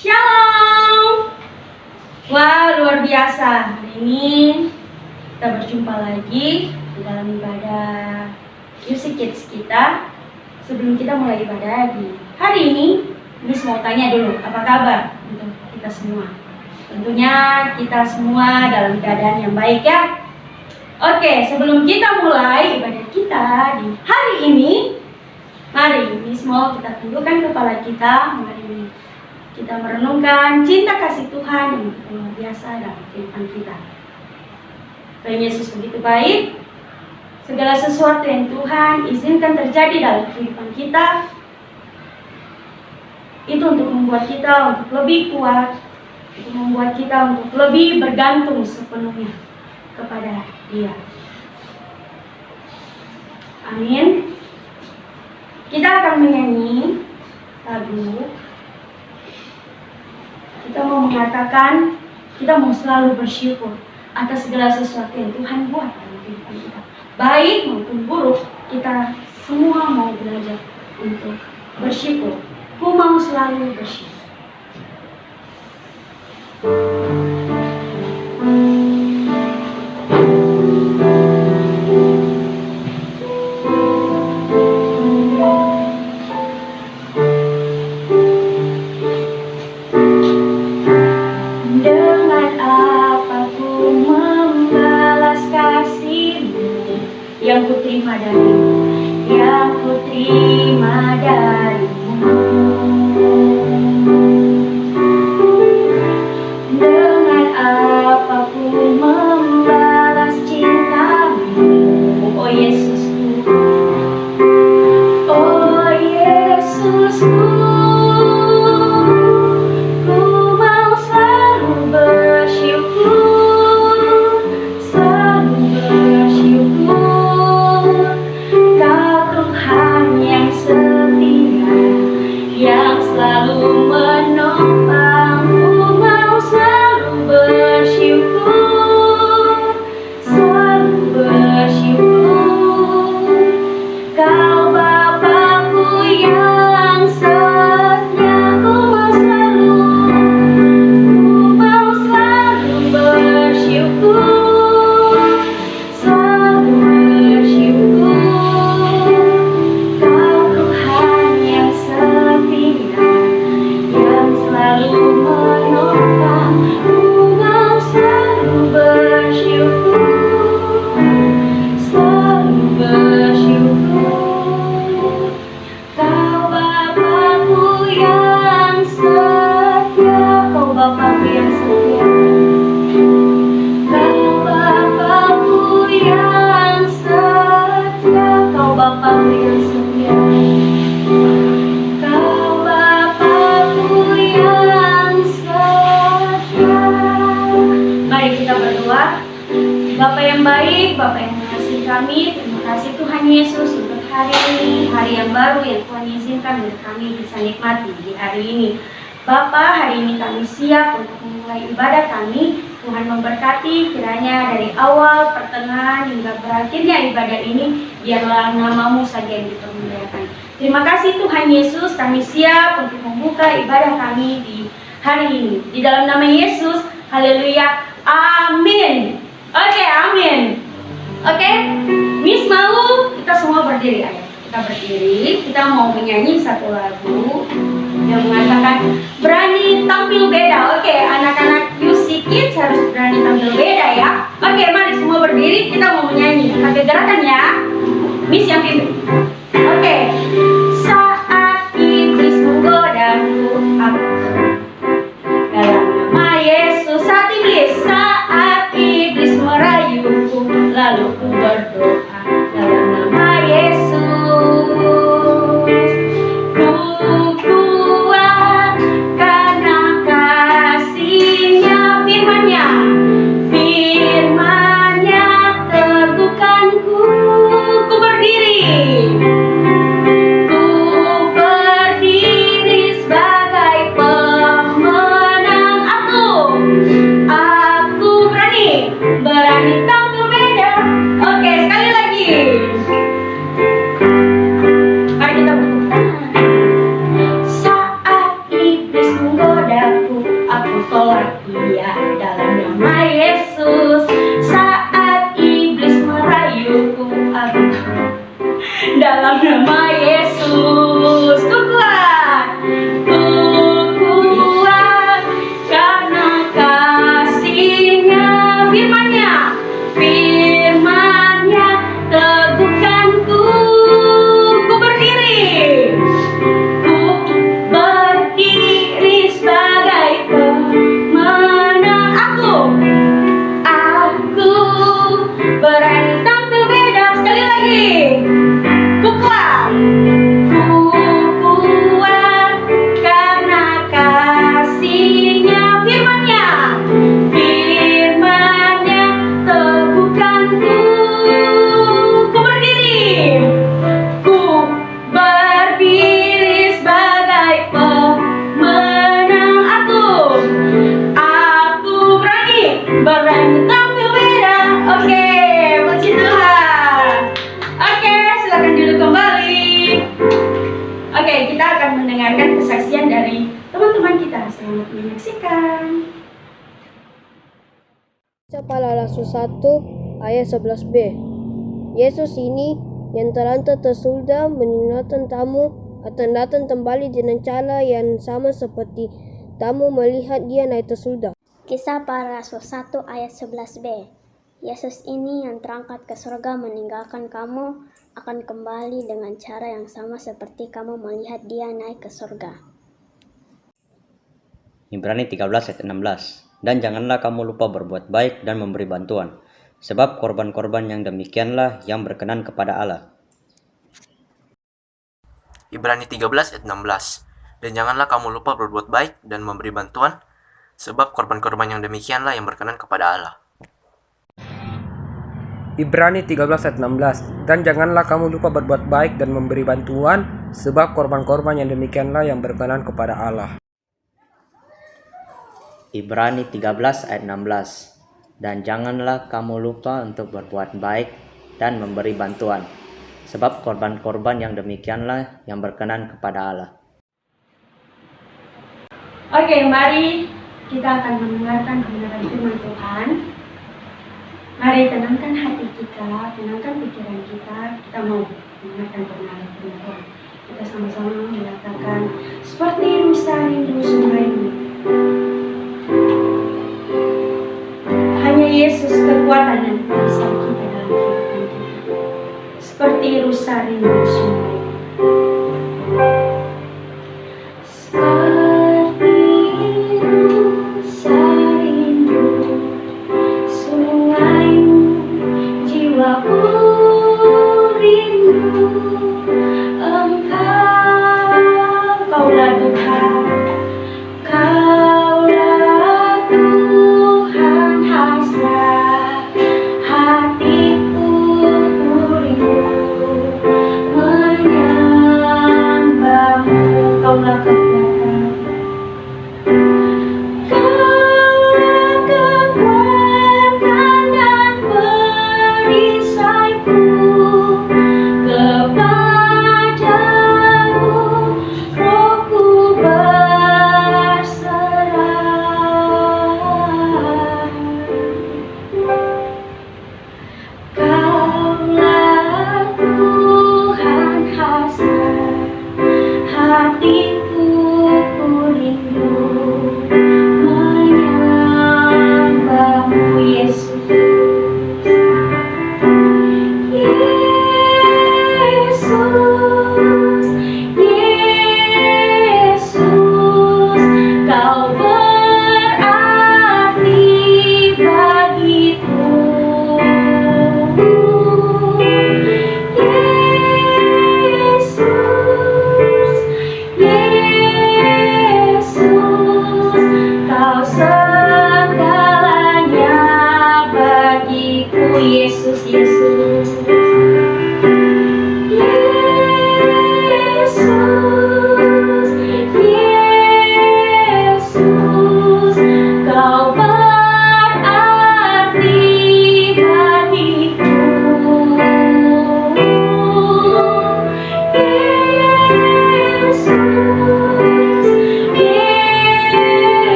Shalom. Wah, luar biasa. Hari ini kita berjumpa lagi di dalam ibadah Music Kids kita. Sebelum kita mulai ibadah di hari ini, Miss mau tanya dulu, apa kabar untuk kita semua? Tentunya kita semua dalam keadaan yang baik ya. Oke, sebelum kita mulai ibadah kita di hari ini, mari Miss mau kita tundukkan kepala kita. Mari kita merenungkan cinta kasih Tuhan yang luar biasa dalam kehidupan kita. Tuhan Yesus begitu baik. Segala sesuatu yang Tuhan izinkan terjadi dalam kehidupan kita, itu untuk membuat kita untuk lebih kuat, untuk membuat kita untuk lebih bergantung sepenuhnya kepada Dia. Amin. Kita akan menyanyi lagu. Kita mau mengatakan, kita mau selalu bersyukur atas segala sesuatu yang Tuhan buat dalam kehidupan kita. Baik maupun buruk, kita semua mau belajar untuk bersyukur. Ku mau selalu bersyukur. Yang ku terima darimu, yang ku terima darimu. Dengan apa ku membalas cintamu, oh Yesusku, oh Yesusku. Ku mau selalu bersyukur, selalu bersyukur. Yang selalu menopang, ku mau selalu bersyukur, selalu bersyukur. Kau Bapa-Ku yang setia, ku mau selalu bersyukur, selalu bersyukur. Yang selalu menopang, ku mau selalu bersyukur, selalu bersyukur. Kau Bapa-Ku yang setia, kau Bapa-Ku yang setia. Kau Bapa-Ku yang setia, kau Bapa-Ku yang setia. Bapa yang baik, Bapa yang mengasihi kami, terima kasih Tuhan Yesus untuk hari ini, hari yang baru yang Tuhan izinkan untuk kami bisa nikmati di hari ini. Bapa, hari ini kami siap untuk memulai ibadah kami. Tuhan memberkati kiranya dari awal, pertengahan, hingga berakhirnya ibadah ini, biarlah nama-Mu saja yang dipermuliakan. Terima kasih Tuhan Yesus, kami siap untuk membuka ibadah kami di hari ini. Di dalam nama Yesus, haleluya, amin. Oke, amin. Oke, Miss mau kita semua berdiri, ayo. Kita berdiri, kita mau menyanyi satu lagu yang mengatakan berani tampil beda. Oke, anak-anak Music Kids harus berani tampil beda ya. Oke, mari semua berdiri, kita mau menyanyi. Pakai gerakan ya. Miss yang pimpin. Oke. Saat iblis kesaksian dari teman-teman kita. Selamat menyaksikan. Palalasu 1 ayat 11b. Yesus ini yang telah tersulda meninggalkan tamu akan datang kembali dengan cara yang sama seperti tamu melihat dia naik tersulda. Kisah para Rasul 1 ayat 11b. Yesus ini yang terangkat ke surga meninggalkan kamu akan kembali dengan cara yang sama seperti kamu melihat dia naik ke surga. Ibrani 13 ayat 16. Dan janganlah kamu lupa berbuat baik dan memberi bantuan, sebab korban-korban yang demikianlah yang berkenan kepada Allah. Ibrani 13 ayat 16. Dan janganlah kamu lupa berbuat baik dan memberi bantuan, sebab korban-korban yang demikianlah yang berkenan kepada Allah. Ibrani 13 ayat 16. Dan janganlah kamu lupa berbuat baik dan memberi bantuan, sebab korban-korban yang demikianlah yang berkenan kepada Allah. Ibrani 13 ayat 16. Dan janganlah kamu lupa untuk berbuat baik dan memberi bantuan, sebab korban-korban yang demikianlah yang berkenan kepada Allah. Oke, mari kita akan mendengarkan kebenaran firman Tuhan. Mari tenangkan hati kita, tenangkan pikiran kita. Kita mau mendengarkan kebenaran firman Tuhan. Kita sama-sama mengatakan, seperti rusa rindu sungai-Mu. Hanya Yesus kekuatan dan perisai kita dalam kehidupan kita. Seperti rusa rindu sungai.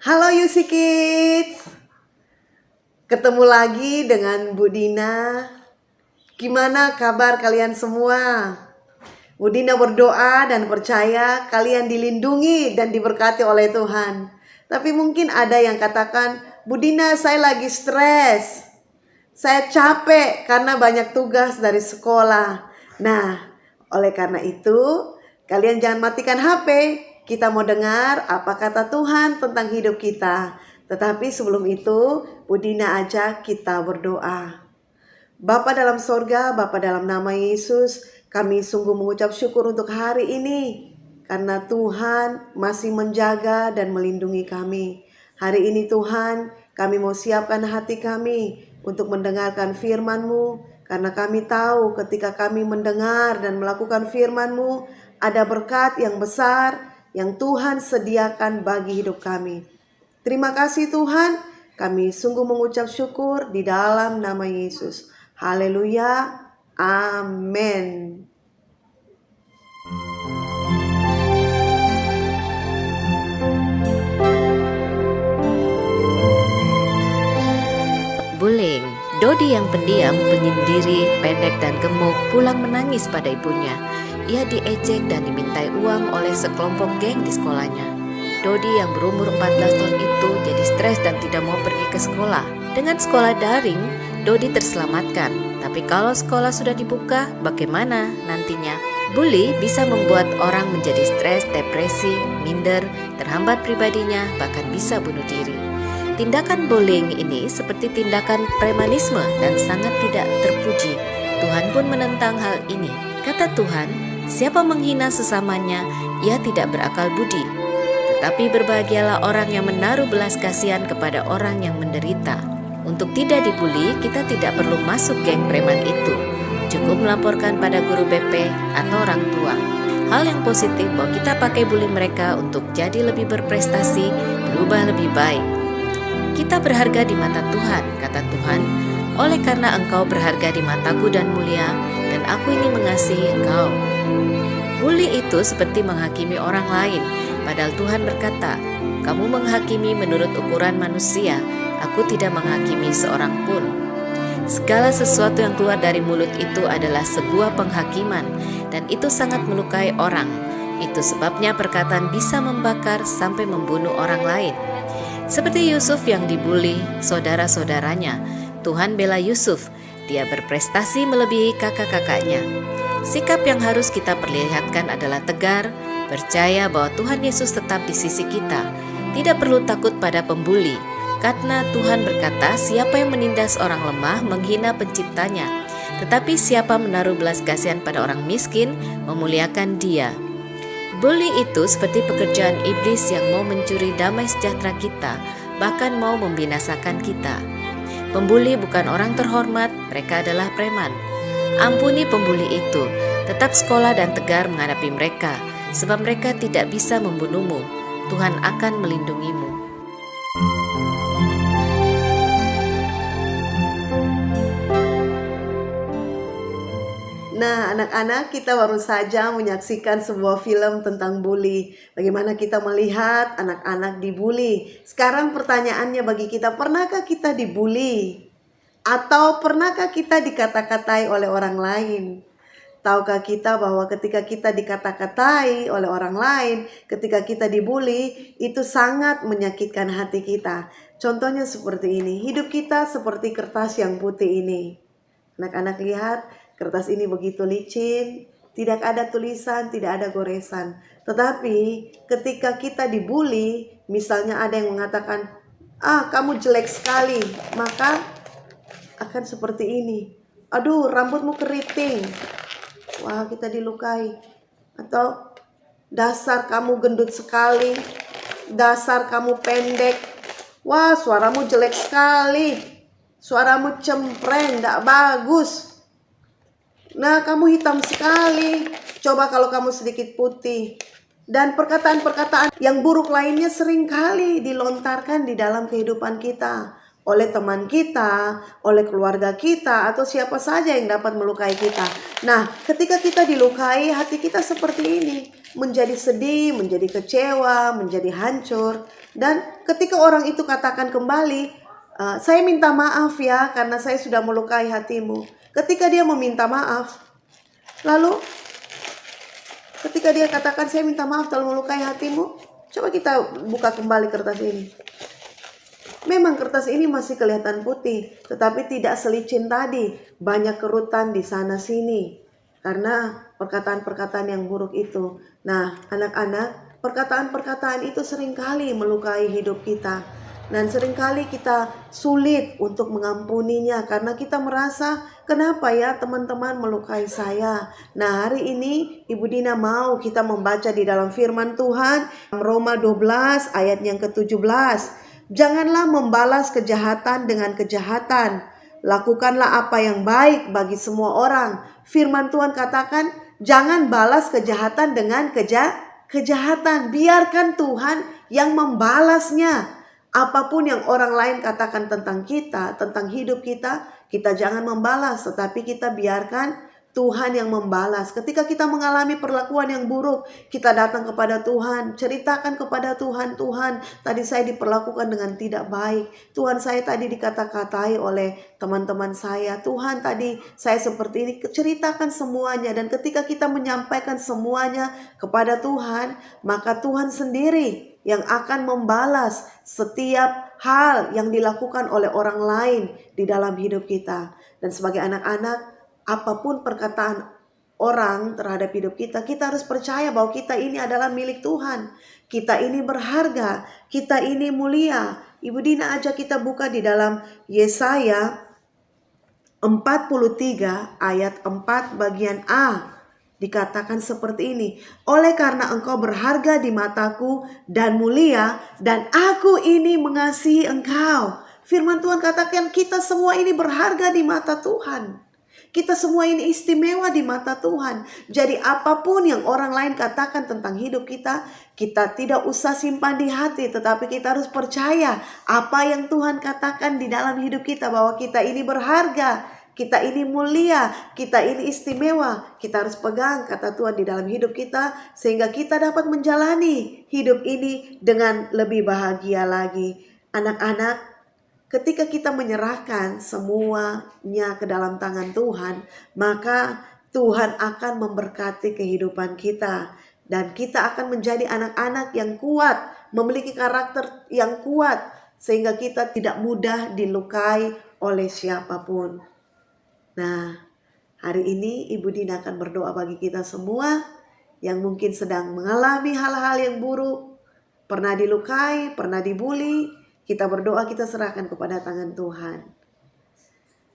Halo UC Kids, ketemu lagi dengan Bu Dina. Gimana kabar kalian semua? Bu Dina berdoa dan percaya kalian dilindungi dan diberkati oleh Tuhan. Tapi mungkin ada yang katakan, Bu Dina saya lagi stres, saya capek karena banyak tugas dari sekolah. Nah, oleh karena itu kalian jangan matikan HP. Kita mau dengar apa kata Tuhan tentang hidup kita. Tetapi sebelum itu, Bu Dina ajak kita berdoa. Bapa dalam sorga, Bapa dalam nama Yesus, kami sungguh mengucap syukur untuk hari ini. Karena Tuhan masih menjaga dan melindungi kami. Hari ini Tuhan, kami mau siapkan hati kami untuk mendengarkan firman-Mu. Karena kami tahu ketika kami mendengar dan melakukan firman-Mu, ada berkat yang besar yang Tuhan sediakan bagi hidup kami. Terima kasih Tuhan, kami sungguh mengucap syukur di dalam nama Yesus. Haleluya, amin. Bullying. Dodi yang pendiam, penyendiri, pendek dan gemuk pulang menangis pada ibunya. Ia diejek dan dimintai uang oleh sekelompok geng di sekolahnya. Dodi yang berumur 14 tahun itu jadi stres dan tidak mau pergi ke sekolah. Dengan sekolah daring, Dodi terselamatkan. Tapi kalau sekolah sudah dibuka, bagaimana nantinya? Bully bisa membuat orang menjadi stres, depresi, minder, terhambat pribadinya, bahkan bisa bunuh diri. Tindakan bullying ini seperti tindakan premanisme dan sangat tidak terpuji. Tuhan pun menentang hal ini. Kata Tuhan, siapa menghina sesamanya, ia tidak berakal budi. Tetapi berbahagialah orang yang menaruh belas kasihan kepada orang yang menderita. Untuk tidak dibully, kita tidak perlu masuk geng preman itu. Cukup melaporkan pada guru BP atau orang tua. Hal yang positif bahwa kita pakai bully mereka untuk jadi lebih berprestasi, berubah lebih baik. Kita berharga di mata Tuhan, kata Tuhan, oleh karena engkau berharga di mataku dan mulia, dan aku ini mengasihi engkau. Bully itu seperti menghakimi orang lain, padahal Tuhan berkata, kamu menghakimi menurut ukuran manusia, aku tidak menghakimi seorang pun. Segala sesuatu yang keluar dari mulut itu adalah sebuah penghakiman, dan itu sangat melukai orang. Itu sebabnya perkataan bisa membakar sampai membunuh orang lain. Seperti Yusuf yang dibully saudara-saudaranya, Tuhan bela Yusuf. Dia berprestasi melebihi kakak-kakaknya. Sikap yang harus kita perlihatkan adalah tegar, percaya bahwa Tuhan Yesus tetap di sisi kita. Tidak perlu takut pada pembuli, karena Tuhan berkata, siapa yang menindas orang lemah menghina penciptanya, tetapi siapa menaruh belas kasihan pada orang miskin memuliakan dia. Bully itu seperti pekerjaan iblis yang mau mencuri damai sejahtera kita, bahkan mau membinasakan kita. Pembuli bukan orang terhormat, mereka adalah preman. Ampuni pembuli itu, tetap sekolah dan tegar menghadapi mereka, sebab mereka tidak bisa membunuhmu. Tuhan akan melindungimu. Nah, anak-anak, kita baru saja menyaksikan sebuah film tentang bully. Bagaimana kita melihat anak-anak dibully. Sekarang pertanyaannya bagi kita, pernahkah kita dibully? Atau pernahkah kita dikata-katai oleh orang lain? Tahukah kita bahwa ketika kita dikata-katai oleh orang lain, ketika kita dibully, itu sangat menyakitkan hati kita. Contohnya seperti ini, hidup kita seperti kertas yang putih ini. Anak-anak lihat, kertas ini begitu licin, tidak ada tulisan, tidak ada goresan. Tetapi ketika kita dibully, misalnya ada yang mengatakan, kamu jelek sekali, maka akan seperti ini. Aduh, rambutmu keriting. Wah, kita dilukai. Atau dasar kamu gendut sekali, dasar kamu pendek. Wah, suaramu jelek sekali, suaramu cempreng, tidak bagus. Nah, kamu hitam sekali. Coba kalau kamu sedikit putih. Dan perkataan-perkataan yang buruk lainnya seringkali dilontarkan di dalam kehidupan kita. Oleh teman kita, oleh keluarga kita, atau siapa saja yang dapat melukai kita. Nah, ketika kita dilukai, hati kita seperti ini. Menjadi sedih, menjadi kecewa, menjadi hancur. Dan ketika orang itu katakan kembali, saya minta maaf ya karena saya sudah melukai hatimu. Ketika dia meminta maaf, lalu ketika dia katakan saya minta maaf telah melukai hatimu, coba kita buka kembali kertas ini. Memang kertas ini masih kelihatan putih, tetapi tidak selicin tadi, banyak kerutan di sana sini karena perkataan-perkataan yang buruk itu. Nah, anak-anak, perkataan-perkataan itu seringkali melukai hidup kita. Dan seringkali kita sulit untuk mengampuninya karena kita merasa kenapa ya teman-teman melukai saya. Nah, hari ini Ibu Dina mau kita membaca di dalam firman Tuhan Roma 12 ayat yang ke-17. Janganlah membalas kejahatan dengan kejahatan. Lakukanlah apa yang baik bagi semua orang. Firman Tuhan katakan jangan balas kejahatan dengan kejahatan. Biarkan Tuhan yang membalasnya. Apapun yang orang lain katakan tentang kita, tentang hidup kita, kita jangan membalas, tetapi kita biarkan Tuhan yang membalas. Ketika kita mengalami perlakuan yang buruk, kita datang kepada Tuhan, ceritakan kepada Tuhan, Tuhan, tadi saya diperlakukan dengan tidak baik. Tuhan, saya tadi dikata-katai oleh teman-teman saya. Tuhan, tadi saya seperti ini. Ceritakan semuanya, dan ketika kita menyampaikan semuanya kepada Tuhan, maka Tuhan sendiri yang akan membalas setiap hal yang dilakukan oleh orang lain di dalam hidup kita. Dan sebagai anak-anak, apapun perkataan orang terhadap hidup kita, kita harus percaya bahwa kita ini adalah milik Tuhan. Kita ini berharga, kita ini mulia. Ibu Dina ajak kita buka di dalam Yesaya 43 ayat 4 bagian A. Dikatakan seperti ini, oleh karena engkau berharga di mataku dan mulia, dan aku ini mengasihi engkau. Firman Tuhan katakan kita semua ini berharga di mata Tuhan. Kita semua ini istimewa di mata Tuhan. Jadi apapun yang orang lain katakan tentang hidup kita, kita tidak usah simpan di hati, tetapi kita harus percaya apa yang Tuhan katakan di dalam hidup kita, bahwa kita ini berharga, kita ini mulia, kita ini istimewa. Kita harus pegang kata Tuhan di dalam hidup kita, sehingga kita dapat menjalani hidup ini dengan lebih bahagia lagi. Anak-anak, ketika kita menyerahkan semuanya ke dalam tangan Tuhan, maka Tuhan akan memberkati kehidupan kita. Dan kita akan menjadi anak-anak yang kuat, memiliki karakter yang kuat, sehingga kita tidak mudah dilukai oleh siapapun. Nah, hari ini Ibu Dina akan berdoa bagi kita semua yang mungkin sedang mengalami hal-hal yang buruk, pernah dilukai, pernah dibully. Kita berdoa, kita serahkan kepada tangan Tuhan.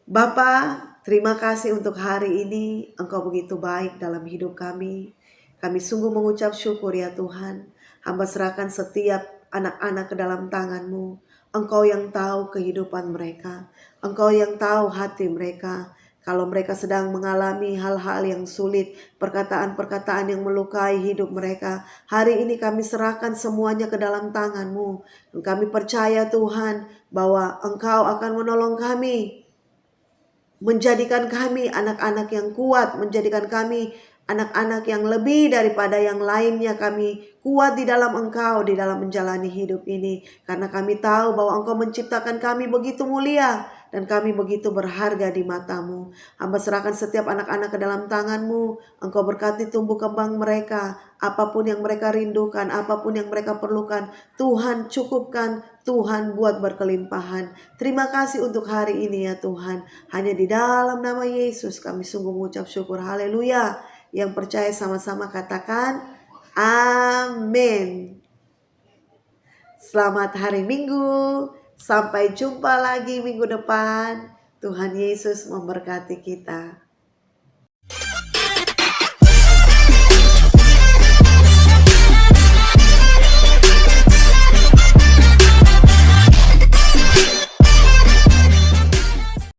Bapa, terima kasih untuk hari ini. Engkau begitu baik dalam hidup kami. Kami sungguh mengucap syukur ya Tuhan. Hamba serahkan setiap anak-anak ke dalam tangan-Mu. Engkau yang tahu kehidupan mereka. Engkau yang tahu hati mereka. Kalau mereka sedang mengalami hal-hal yang sulit, perkataan-perkataan yang melukai hidup mereka, hari ini kami serahkan semuanya ke dalam tangan-Mu. Dan kami percaya Tuhan bahwa Engkau akan menolong kami, menjadikan kami anak-anak yang kuat, menjadikan kami anak-anak yang lebih daripada yang lainnya. Kami kuat di dalam Engkau, di dalam menjalani hidup ini. Karena kami tahu bahwa Engkau menciptakan kami begitu mulia, dan kami begitu berharga di mata-Mu. Hamba serahkan setiap anak-anak ke dalam tangan-Mu. Engkau berkati tumbuh kembang mereka. Apapun yang mereka rindukan, apapun yang mereka perlukan, Tuhan cukupkan, Tuhan buat berkelimpahan. Terima kasih untuk hari ini ya Tuhan. Hanya di dalam nama Yesus kami sungguh mengucap syukur. Haleluya. Yang percaya sama-sama katakan amin. Selamat hari Minggu. Sampai jumpa lagi minggu depan. Tuhan Yesus memberkati kita.